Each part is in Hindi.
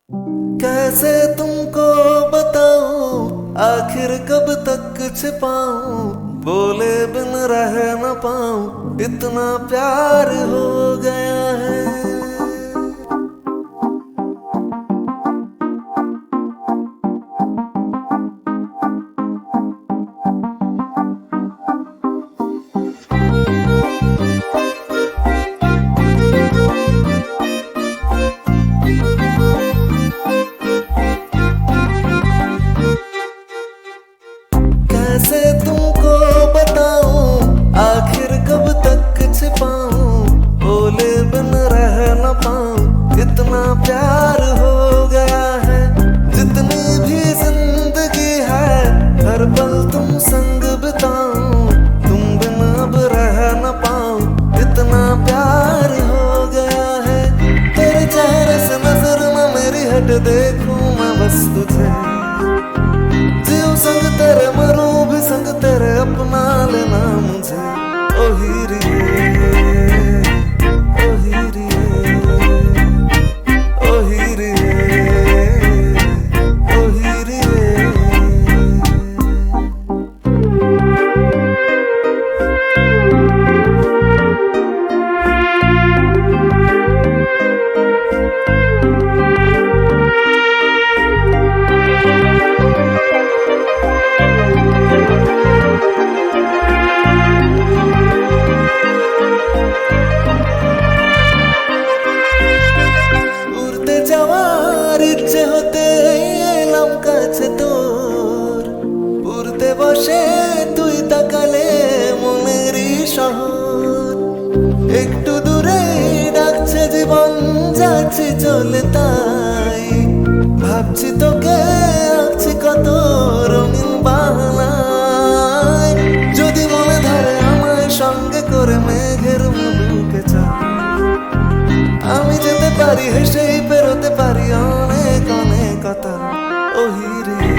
कैसे तुमको बताऊं, आखिर कब तक छिपाऊं, बोले बिन रह न पाऊं, इतना प्यार हो गया है। कैसे तुमको बताऊं, आखिर कब तक छिपाऊं, बोले बिन रह न पाऊं, इतना प्यार हो गया है। जितनी भी जिंदगी है, हर पल तुम संग बिताऊं, तुम बिन अब रह न पाऊं, इतना प्यार हो गया है। तेरे चेहरे से नजर न मेरी हट, देखूं मैं बस तुझे, जीव संग तेरे मरूं भी संग तेरे, अपना लेना मुझे। ओ हीरिए, ओ हीरिए, ओ हीरिए, ओ हीरिए। উড়তে যাওয়ার ইচ্ছে হতে এলাম কাছে তোর, উড়তে বসে তুই তাকালে মনেরই শহর, একটু দূরে ডাকছে জীবন, যাচ্ছি চলে তাই, ভাবছি তোকে আঁকছি কত রঙিন বাহানায়, যদি মনে ধরে আমায় সঙ্গে করে মেঘের মুলুকে চা, আমি যেতে পারি হেসেই পেরোতে পারি অনেক অনেক কথা। ও হিরিয়ে,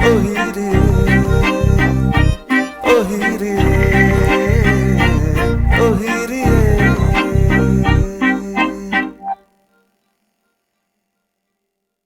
ও হিরিয়ে, ও হিরিয়ে, ও হিরিয়ে।